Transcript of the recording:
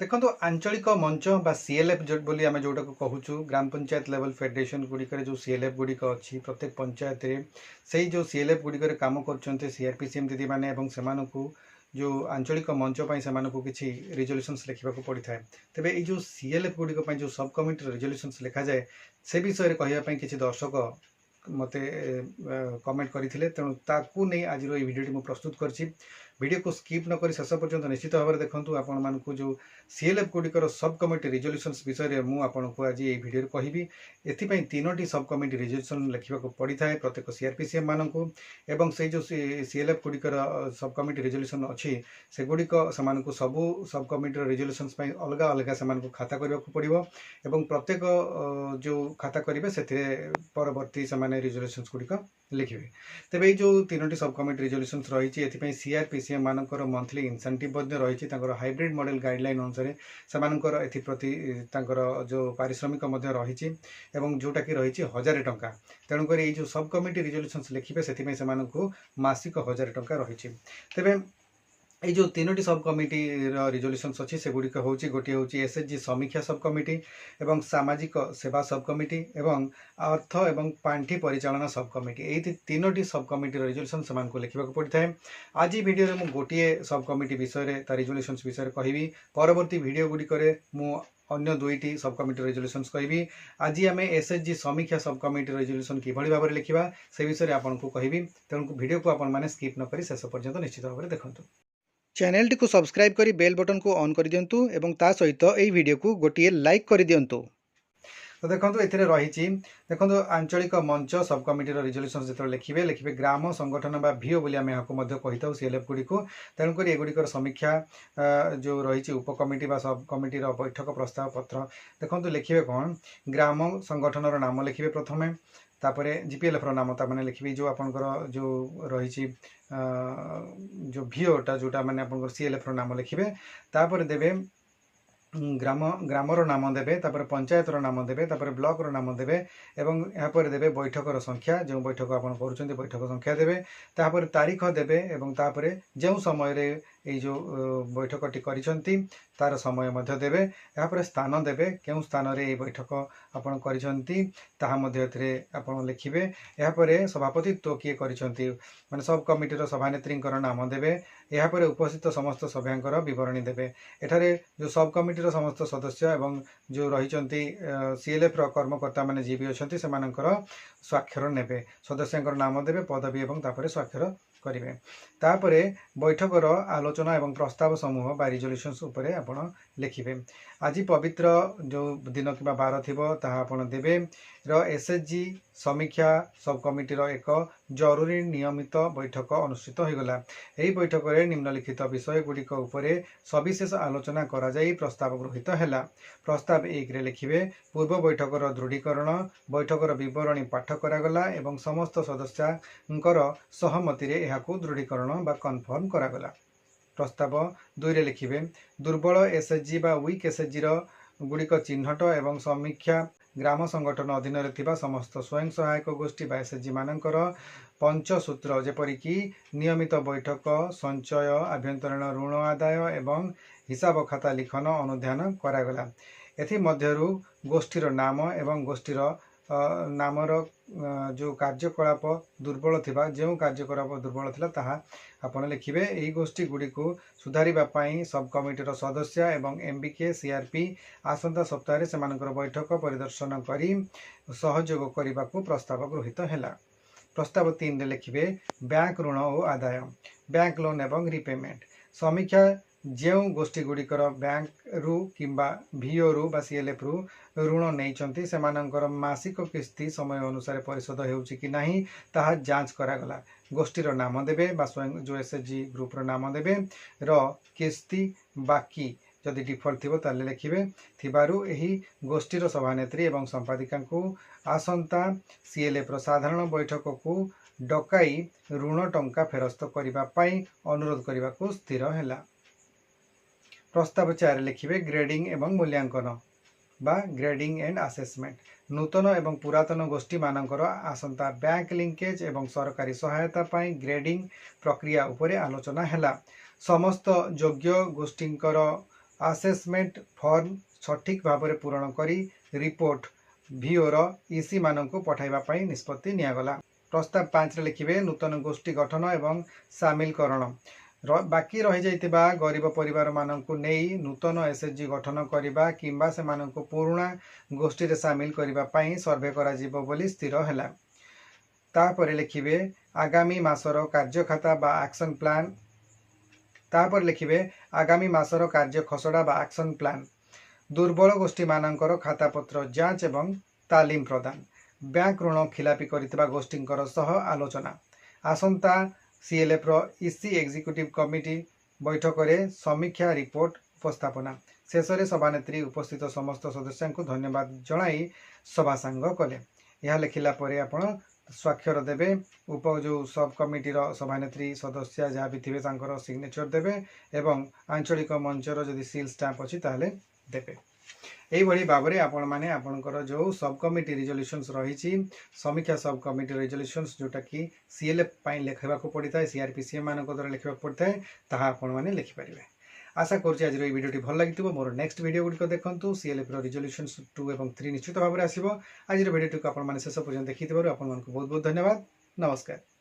देखो आंचलिक मंच बा सीएलएफ बोली आम जोटा कहूँ ग्राम पंचायत लेवल फेडरेशन गुड़िक जो सीएलएफ गुड़िक अच्छी प्रत्येक पंचायत से जो सीएलएफ गुड़िक कम कर सीआरपीसीएम दीदी मैंने जो आंचलिक मंच से किसी रिजोल्यूशंस लिखा पड़ता है तेज ये जो सीएलएफ गुड़िक जो सब कमिटी रिजोल्यूशंस लिखा जाए से विषय कहवाई किसी दर्शक मत कमेंट करते तेणु ताकू नहीं आज भिडियो मुझे प्रस्तुत कर वीडियो को स्किप न कर शेष पर्यंत निश्चित भाव में देखूँ आपण मानक जो सीएलएफ गुड़िकर सब कमिटी रिजोल्यूशंस विषय में मुझे आज ये भिडियो कहबी एपाई तीनोटी सब कमिटी रिजोल्यूशन लिखा पड़ता है प्रत्येक सीआरपीसीएम मानक एवं से जो सीएलएफ गुड़िकर सब कमिटी रिजोल्यूशन अच्छी से गुड़िक से सबू सब कमिटी रिजोल्यूशंस अलग अलग से खाता करने पड़ो एवं प्रत्येक जो खाता करेंगे से परवर्ती से रिजोल्यूशंस गुड़िक लिखे तेरे जो तीनोटी सब कमिटी रिजोल्यूशंस रही है सीआरपीसीएम मानकर मंथली इंसेंटिव रही हाइब्रिड मॉडल गाइडलाइन अनुसार से प्रति जो पारिश्रमिक रही जोटा कि रही 1000 टंका तेणुक ये जो सब कमिटी रिजोल्यूशंस लिखे से मासिक 1000 टंका रही तेरे ये जो तीनोटी सब कमिटी रिजोल्यूशंस अच्छी से गुड़िक हूँ गोटे हूँ एसएचजी समीक्षा सब कमिटी एवं सामाजिक सेवा सब कमिटी एवं अर्थ एवं पांठि परिचालना सब कमिटी ये तीनोटी सब कमिटी रिजोल्यूशन से लिखा पड़ता है। आज वीडियो में गोटे सब कमिटी विषय रिजोल्यूशंस विषय कहबी परवर्ती वीडियो गुड़िक अन्य दुईटी सब कमिटी रिजोल्यूशंस कहबी आज आम एसएचजी समीक्षा सब कमिटी रिजोल्यूशन किभली भाव में लिखा से विषय आपको कहबी तेणु वीडियो को आपने स्किप न कर शेष पर्यंत निश्चित भाव में देखूँ। चैनल टी को सब्सक्राइब करी बेल बटन को ऑन कर दिंतु एवं ता सहित यही वीडियो को गोटे लाइक कर दिंतु। तो देखो ये रही देखो आंचलिक मंच सब कमिटी रिजोल्यूशन जो लिखे ग्राम संगठन बा भीओ बोली आम यहाँ कही था सीएलएफ गुड़िक तेणुक एगुड़िकर समीक्षा जो रही उपकमिटी बा सब कमिटी बैठक प्रस्ताव पत्र देखो लिखे कौन ग्राम संगठन नाम लिखे प्रथमे तापर जीपीएलएफ नाम ताने लिखी जो आपंकर जो रही जो भीओटा जोटा मैंने आप सीएलएफ नाम लिखे तापर देवे ग्रामर नाम देवे तापर पंचायतर नाम देवे तापर ब्लॉकर नाम देवे एवं यहाँ देवे बैठकर संख्या जो बैठक आप बैठक संख्या देवे तापर तारीख देवे एवं तापर जो समय ये जो बैठकटी करिसंती तार समय मध्य देवे यहाँ स्थान देवे केउं स्थान रे बैठक आपण करिसंती ताहा मध्य आपण लिखिबे यहाँ सभापतित्व किए करिसंती माने सब कमिटीर सभानेत्रींकर नाम देवे यहाँ उपस्थित समस्त सभ्यांकर विवरणी देवे एठारे जो सब कमिटीर समस्त सदस्य एवं जो रही सीएलएफ कर्मकर्ता मैंने जी भी अच्छा से स्वाक्षर नेबे सदस्यों नाम देवे पदवी एवं तापर स्वाक्षर करेंगे तापरे बैठकर आलोचना एवं प्रस्ताव समूह बा रिजोल्यूशंस उपरे आपण लिखिबे आज पवित्र जो दिन कि बार थी आपड़ देवे एसएचजी समीक्षा सब कमिटीर एक जरूरी नियमित बैठक अनुष्ठित होगला। यही बैठक में निम्नलिखित विषय गुड़िक उपरे सविशेष आलोचना करा जाई प्रस्ताव गृहीत हैला। प्रस्ताव 1 रे लिखिबे पूर्व बैठकर दृढ़ीकरण बैठकर विवरणी पाठ करागला एवं समस्त सदस्यंकर सहमति रे एहाकु दृढ़ीकरण बा कन्फर्म करागला। प्रस्ताव 2 रे लिखिबे दुर्बल एसएचजी बा वीक एसएचजी गुड़िक चिन्हट एवं समीक्षा ग्राम संगठन अधीन रे समस्त स्वयं सहायक गोष्ठी बा एसएचजी मानकर पंचसूत्र जेपरिक नियमित बैठक संचय आभ्यंतरीण ऋण आदाय एवं हिसाब खाता लिखन अनुध्यान करागला। एथिमध्यरु गोष्ठीर नाम एवं गोष्ठीर नामर जो कार्यकलाप दुर्बल थिबा जो कार्यकलाप दुर्बल थिला ताहा आपण लिखिबे। एही गोष्ठी गुडी को सुधारिबा पई सब कमिटीर सदस्य एवं एमबीके सीआरपी आसंता सप्ताह रे सेमानकर बैठक परिदर्शन करी सहयोग करने को प्रस्ताव गृहीत हैला। प्रस्ताव 3 रे लिखिबे बैंक ऋण और आदाय बैंक लोन एवं रिपेमेंट समीक्षा जो गोष्ठी गुड़िकर बैंक रु किंबा भीओ रु बा सीएलएफ रु ऋण नहीं से मासिक किस्ती समय अनुसार परिशोध होउछि कि नहीं ताहा जांच करागला। गोष्ठीर नाम देवे बा स्वयं जो एसएचजी ग्रुपर नाम देवे किस्ती बाकी जदि डिफल्ट थी ताले लिखिबे थिबारु एही गोष्ठीर सभानेत्री एवं संपादिका को आसंता सीएलएफ साधारण बैठक को डकाई ऋण टंका फेरस्त करबा पई अनुरोध करबा को स्थिर हैला। प्रस्ताव 4 लिखिबे ग्रेडिंग एवं मूल्यांकन बा ग्रेडिंग एंड असेसमेंट नूतन एवं पुरातन गोष्ठी मानकर आसंता बैंक लिंकेज एवं सरकारी सहायता पाई ग्रेडिंग प्रक्रिया उपरे आलोचना हैला। समस्त योग्य गोष्ठींकर आसेसमेंट फॉर्म सठिक भाव में पूरण करी रिपोर्ट भिओर ईसी मानक पठाइबा पई निष्पत्ति नियागला। प्रस्ताव 5 रे लिखिबे नूतन गोष्ठी गठन एवं सामिलकरण बाकी रही जाइतिबा गरीब परिवार मानकु नेई नूतन एसएचजी गठन करिबा किंबा से मानकु पुराना गोष्ठी रे सामिल करिबा पई सर्वे करा जिवो बोली स्थिर हैला। तापर लिखिबे आगामी मासर कार्यखाता बा एक्शन प्लान तापर लिखिबे आगामी मासर कार्य खसड़ा बा एक्शन प्लान दुर्बल गोष्ठी मानकर खाता पत्र जांच एवं तालीम प्रदान बैंक ऋण खिलापी करितबा गोष्ठींकर सह आलोचना आसंता सीएलएफ रो ईसी एग्जीक्यूटिव कमिटी बैठक में समीक्षा रिपोर्ट उपस्थापना शेष में सभानेत्री उपस्थित समस्त सदस्यों को धन्यवाद जणाई सभा सांग कले। यह लिखिला परे आपण स्वाक्षर देवे उप जो सब कमिटी सभानेत्री सदस्य जहाँ भी थे सिग्नेचर देवे एवं आंचलिक मंचर जदि सील स्टाम्प अच्छी ताहले देवे। यही भाव में आपण मैंने आपणकर जो सब कमिटी रिजोल्यूशंस रही समीक्षा सब कमिटी रिजोल्यूशंस जोटा कि सीएलएफ लिखा पड़ी था सीआरपीसीएम मान द्वारा लिखा पड़ता है ताहा आपण मैंने लिखिपारे। आशा करुँच आज भिडियो भल लगी मोर नेक्स्ट वीडियो गुड़िक देखूँ सीएलएफ रिजोल्यूशंस 2 और 3 निश्चित भाव में आसो। आज भिडियो को आप शेष पर्यटन देखी बहुत बहुत धन्यवाद। नमस्कार।